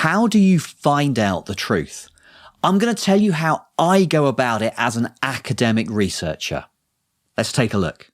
How do you find out the truth? I'm going to tell you how I go about it as an academic researcher. Let's take a look.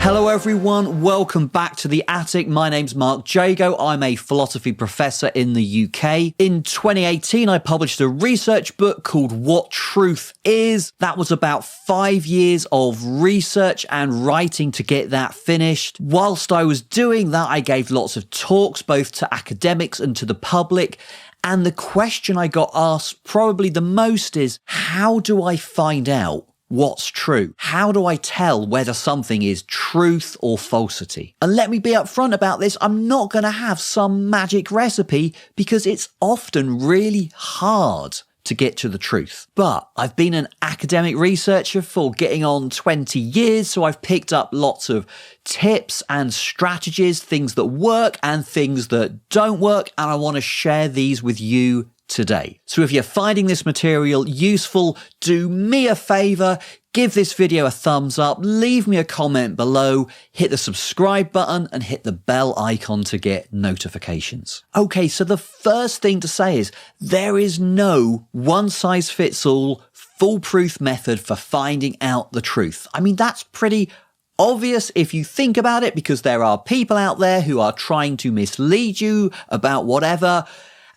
Hello everyone, welcome back to The Attic. My name's Mark Jago. I'm a philosophy professor in the UK. In 2018, I published a research book called What Truth Is. That was about 5 years of research and writing to get that finished. Whilst I was doing that, I gave lots of talks, both to academics and to the public. And the question I got asked probably the most is, how do I find out what's true? How do I tell whether something is truth or falsity? And let me be upfront about this, I'm not going to have some magic recipe because it's often really hard to get to the truth. But I've been an academic researcher for getting on 20 years, so I've picked up lots of tips and strategies, things that work and things that don't work, and I want to share these with you today. So if you're finding this material useful, do me a favor, give this video a thumbs up, leave me a comment below, hit the subscribe button and hit the bell icon to get notifications. Okay, so the first thing to say is there is no one-size-fits-all foolproof method for finding out the truth. I mean, that's pretty obvious if you think about it, because there are people out there who are trying to mislead you about whatever.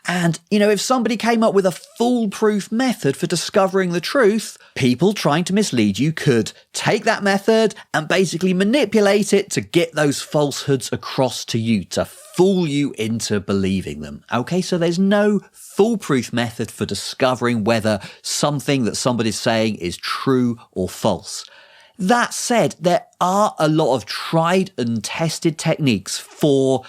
And, if somebody came up with a foolproof method for discovering the truth, people trying to mislead you could take that method and basically manipulate it to get those falsehoods across to you, to fool you into believing them. Okay, so there's no foolproof method for discovering whether something that somebody's saying is true or false. That said, there are a lot of tried and tested techniques for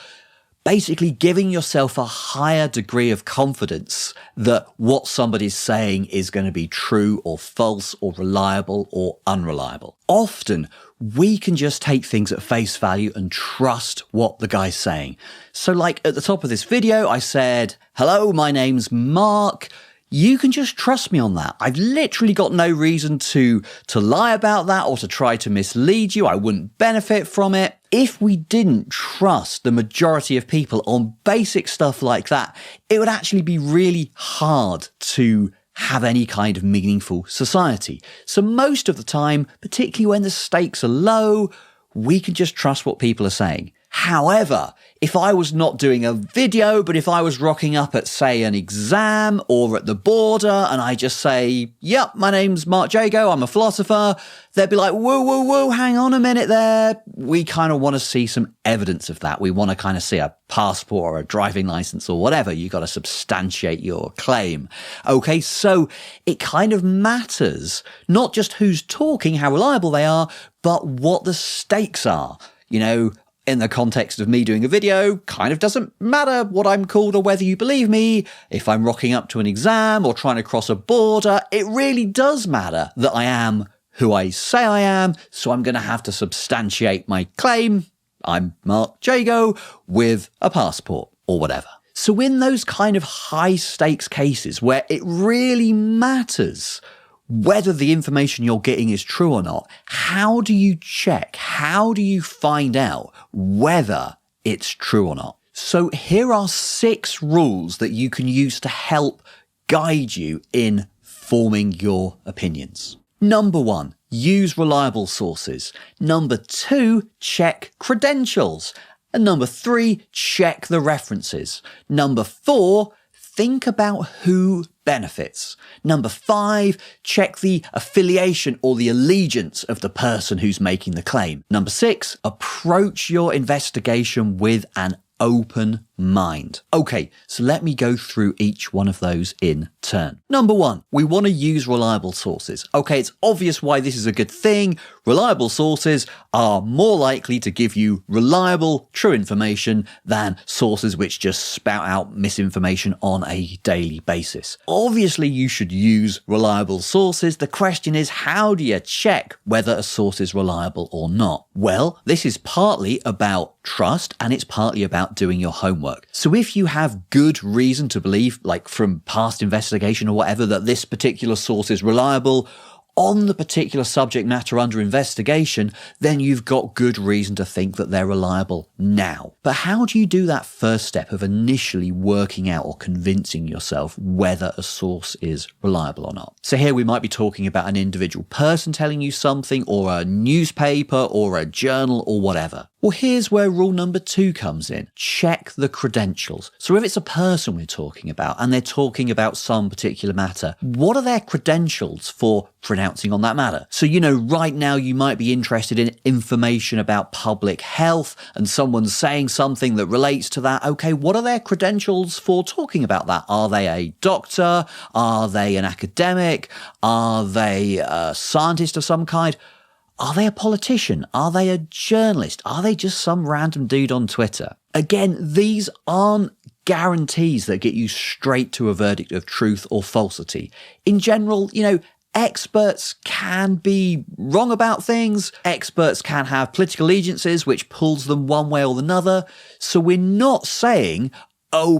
basically giving yourself a higher degree of confidence that what somebody's saying is going to be true or false or reliable or unreliable. Often, we can just take things at face value and trust what the guy's saying. So like at the top of this video, I said, hello, my name's Mark. You can just trust me on that. I've literally got no reason to lie about that or to try to mislead you. I wouldn't benefit from it. If we didn't trust the majority of people on basic stuff like that, it would actually be really hard to have any kind of meaningful society. So most of the time, particularly when the stakes are low, we can just trust what people are saying. However, if I was not doing a video, but if I was rocking up at, say, an exam or at the border and I just say, yep, my name's Mark Jago, I'm a philosopher, they'd be like, whoa, hang on a minute there. We kind of want to see some evidence of that. We want to kind of see a passport or a driving license or whatever. You got to substantiate your claim. Okay, so it kind of matters not just who's talking, how reliable they are, but what the stakes are. In the context of me doing a video, kind of doesn't matter what I'm called or whether you believe me. If I'm rocking up to an exam or trying to cross a border, it really does matter that I am who I say I am, so I'm going to have to substantiate my claim. I'm Mark Jago with a passport or whatever. So in those kind of high stakes cases where it really matters whether the information you're getting is true or not, how do you check? How do you find out whether it's true or not? So here are 6 rules that you can use to help guide you in forming your opinions. Number 1, use reliable sources. Number 2, check credentials. And number 3, check the references. Number 4, think about who benefits. Number 5, check the affiliation or the allegiance of the person who's making the claim. Number 6, approach your investigation with an open mind. Okay, so let me go through each one of those in turn. Number 1, we want to use reliable sources. Okay, it's obvious why this is a good thing. Reliable sources are more likely to give you reliable, true information than sources which just spout out misinformation on a daily basis. Obviously, you should use reliable sources. The question is, how do you check whether a source is reliable or not? Well, this is partly about trust and it's partly about doing your homework. homework. So if you have good reason to believe, like from past investigation or whatever, that this particular source is reliable on the particular subject matter under investigation, then you've got good reason to think that they're reliable now. But how do you do that first step of initially working out or convincing yourself whether a source is reliable or not? So here we might be talking about an individual person telling you something, or a newspaper or a journal or whatever. Well, here's where rule number 2 comes in. Check the credentials. So if it's a person we're talking about and they're talking about some particular matter, what are their credentials for pronouncing on that matter? So, right now you might be interested in information about public health and someone's saying something that relates to that. Okay, what are their credentials for talking about that? Are they a doctor? Are they an academic? Are they a scientist of some kind? Are they a politician? Are they a journalist? Are they just some random dude on Twitter? Again, these aren't guarantees that get you straight to a verdict of truth or falsity. In general, experts can be wrong about things. Experts can have political allegiances, which pulls them one way or another. So we're not saying,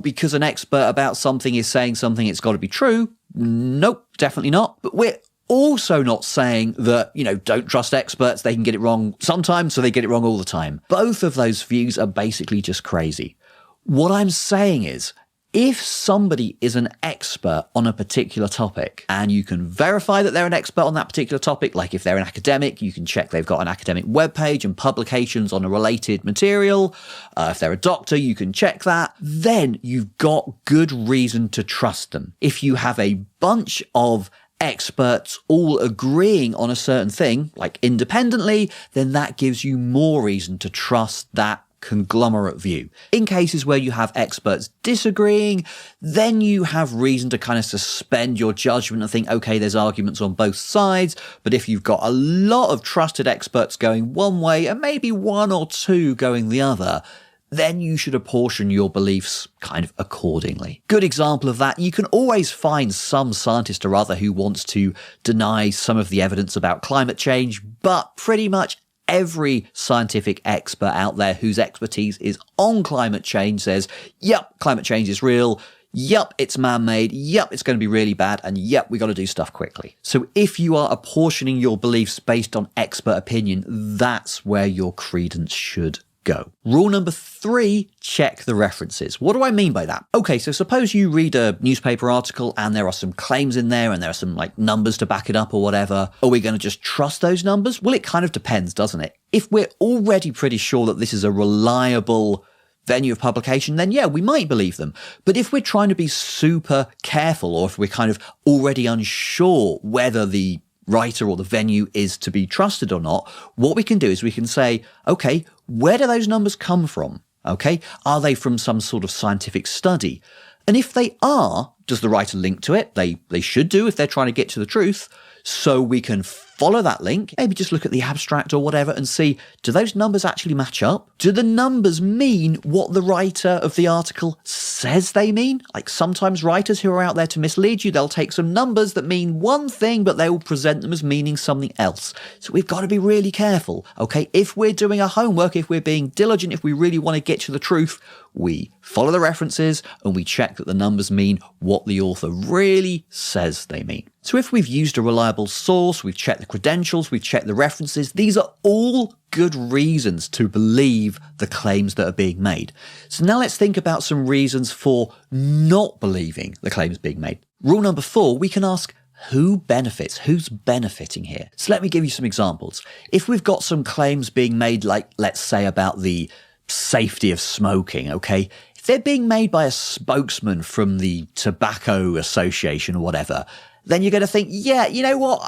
because an expert about something is saying something, it's got to be true. Nope, definitely not. But we're also not saying that, don't trust experts. They can get it wrong sometimes, so they get it wrong all the time. Both of those views are basically just crazy. What I'm saying is, if somebody is an expert on a particular topic and you can verify that they're an expert on that particular topic, like if they're an academic, you can check they've got an academic webpage and publications on a related material. If they're a doctor, you can check that. Then you've got good reason to trust them. If you have a bunch of experts all agreeing on a certain thing, like independently, then that gives you more reason to trust that conglomerate view. In cases where you have experts disagreeing, then you have reason to kind of suspend your judgment and think, okay, there's arguments on both sides. But if you've got a lot of trusted experts going one way and maybe one or two going the other, then you should apportion your beliefs kind of accordingly. Good example of that, you can always find some scientist or other who wants to deny some of the evidence about climate change, but pretty much every scientific expert out there whose expertise is on climate change says, yep, climate change is real. Yep, it's man-made. Yep, it's going to be really bad. And yep, we got to do stuff quickly. So if you are apportioning your beliefs based on expert opinion, that's where your credence should go. Rule number 3, check the references. What do I mean by that? Okay, so suppose you read a newspaper article and there are some claims in there and there are some numbers to back it up or whatever. Are we going to just trust those numbers? Well, it kind of depends, doesn't it? If we're already pretty sure that this is a reliable venue of publication, then yeah, we might believe them. But if we're trying to be super careful, or if we're kind of already unsure whether the writer or the venue is to be trusted or not, what we can do is we can say, okay, where do those numbers come from? Okay, are they from some sort of scientific study? And if they are, does the writer link to it? They should do if they're trying to get to the truth. So we can follow that link, maybe just look at the abstract or whatever and see, do those numbers actually match up? Do the numbers mean what the writer of the article says they mean? Like sometimes writers who are out there to mislead you, they'll take some numbers that mean one thing, but they will present them as meaning something else. So we've got to be really careful, okay? If we're doing our homework, if we're being diligent, if we really want to get to the truth, we follow the references and we check that the numbers mean what the author really says they mean. So if we've used a reliable source, we've checked the credentials, we've checked the references, these are all good reasons to believe the claims that are being made. So now let's think about some reasons for not believing the claims being made. Rule number 4, we can ask, who benefits? Who's benefiting here? So let me give you some examples. If we've got some claims being made, like let's say about the safety of smoking, okay? If they're being made by a spokesman from the Tobacco Association or whatever, then you're going to think, yeah, you know what?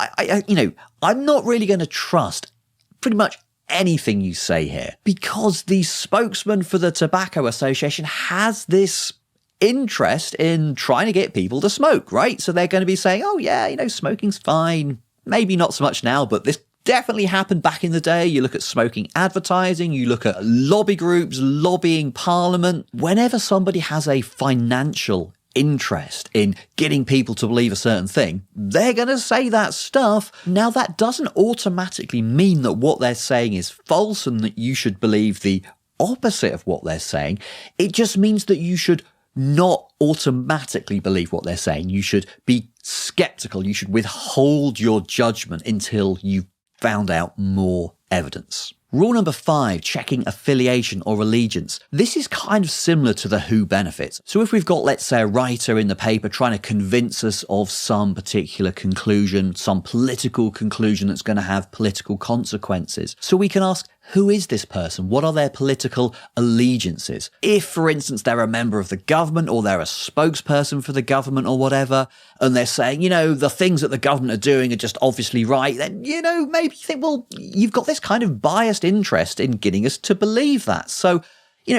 I'm not really going to trust pretty much anything you say here, because the spokesman for the Tobacco Association has this interest in trying to get people to smoke, right? So they're going to be saying, oh yeah, smoking's fine. Maybe not so much now, but this definitely happened back in the day. You look at smoking advertising, you look at lobby groups, lobbying parliament. Whenever somebody has a financial interest in getting people to believe a certain thing, they're going to say that stuff. Now, that doesn't automatically mean that what they're saying is false and that you should believe the opposite of what they're saying. It just means that you should not automatically believe what they're saying. You should be skeptical. You should withhold your judgment until you've found out more evidence. Rule number 5, checking affiliation or allegiance. This is kind of similar to the who benefits. So if we've got, let's say, a writer in the paper trying to convince us of some particular conclusion, some political conclusion that's going to have political consequences. So we can ask, who is this person? What are their political allegiances? If, for instance, they're a member of the government or they're a spokesperson for the government or whatever, and they're saying, the things that the government are doing are just obviously right, then, maybe you think, well, you've got this kind of biased interest in getting us to believe that. So,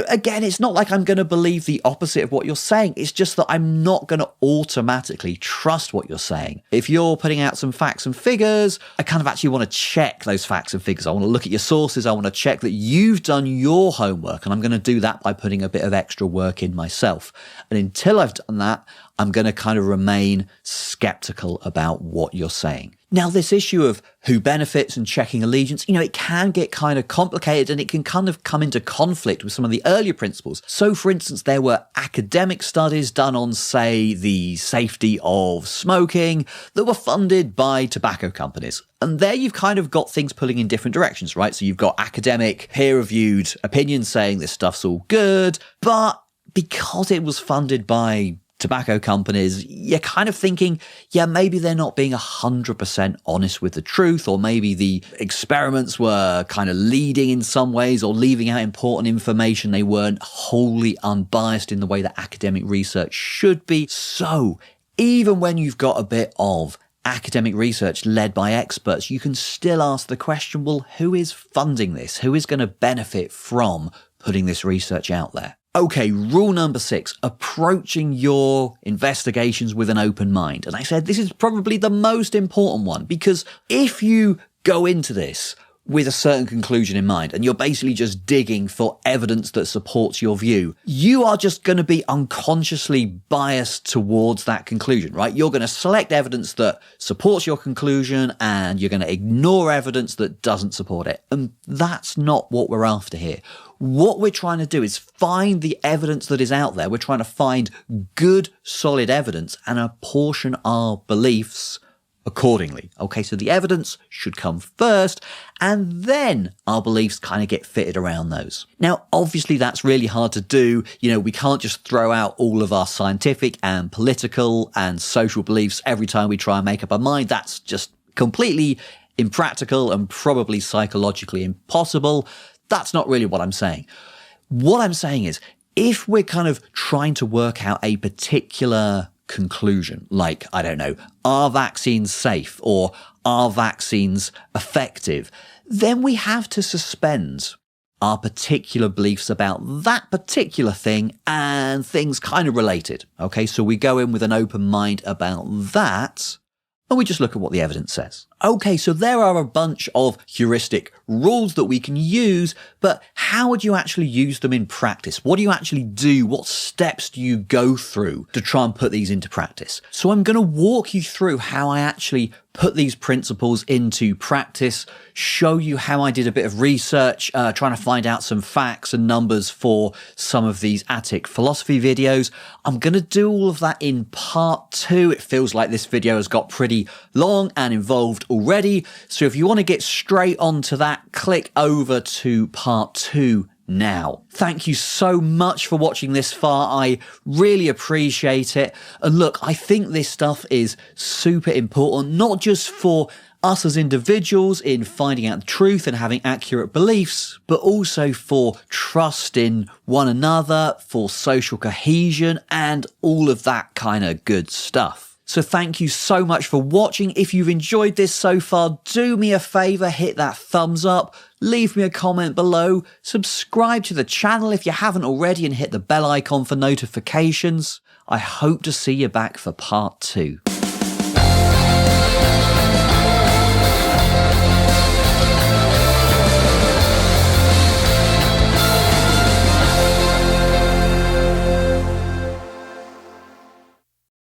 again, it's not like I'm going to believe the opposite of what you're saying. It's just that I'm not going to automatically trust what you're saying. If you're putting out some facts and figures, I kind of actually want to check those facts and figures. I want to look at your sources. I want to check that you've done your homework. And I'm going to do that by putting a bit of extra work in myself. And until I've done that, I'm going to kind of remain skeptical about what you're saying. Now, this issue of who benefits and checking allegiance, it can get kind of complicated and it can kind of come into conflict with some of the earlier principles. So, for instance, there were academic studies done on, say, the safety of smoking that were funded by tobacco companies. And there you've kind of got things pulling in different directions, right? So you've got academic, peer-reviewed opinions saying this stuff's all good, but because it was funded by tobacco companies, you're kind of thinking, maybe they're not being 100% honest with the truth, or maybe the experiments were kind of leading in some ways or leaving out important information. They weren't wholly unbiased in the way that academic research should be. So even when you've got a bit of academic research led by experts, you can still ask the question, well, who is funding this? Who is going to benefit from putting this research out there? Okay, rule number 6, approaching your investigations with an open mind. And I said this is probably the most important one, because if you go into this with a certain conclusion in mind and you're basically just digging for evidence that supports your view, you are just going to be unconsciously biased towards that conclusion, right? You're going to select evidence that supports your conclusion and you're going to ignore evidence that doesn't support it. And that's not what we're after here. What we're trying to do is find the evidence that is out there. We're trying to find good, solid evidence and apportion our beliefs accordingly. Okay, so the evidence should come first, and then our beliefs kind of get fitted around those. Now, obviously, that's really hard to do. We can't just throw out all of our scientific and political and social beliefs every time we try and make up our mind. That's just completely impractical and probably psychologically impossible. That's not really what I'm saying. What I'm saying is, if we're kind of trying to work out a particular conclusion, like, I don't know, are vaccines safe or are vaccines effective, then we have to suspend our particular beliefs about that particular thing and things kind of related. Okay, so we go in with an open mind about that and we just look at what the evidence says. Okay, so there are a bunch of heuristic rules that we can use, but how would you actually use them in practice? What do you actually do? What steps do you go through to try and put these into practice? So I'm going to walk you through how I actually put these principles into practice, show you how I did a bit of research, trying to find out some facts and numbers for some of these Attic philosophy videos. I'm going to do all of that in part 2. It feels like this video has got pretty long and involved already. So if you want to get straight onto that, click over to part 2 now. Thank you so much for watching this far. I really appreciate it. And look, I think this stuff is super important, not just for us as individuals in finding out the truth and having accurate beliefs, but also for trust in one another, for social cohesion, and all of that kind of good stuff. So thank you so much for watching. If you've enjoyed this so far, do me a favor, hit that thumbs up, leave me a comment below, subscribe to the channel if you haven't already, and hit the bell icon for notifications. I hope to see you back for part 2.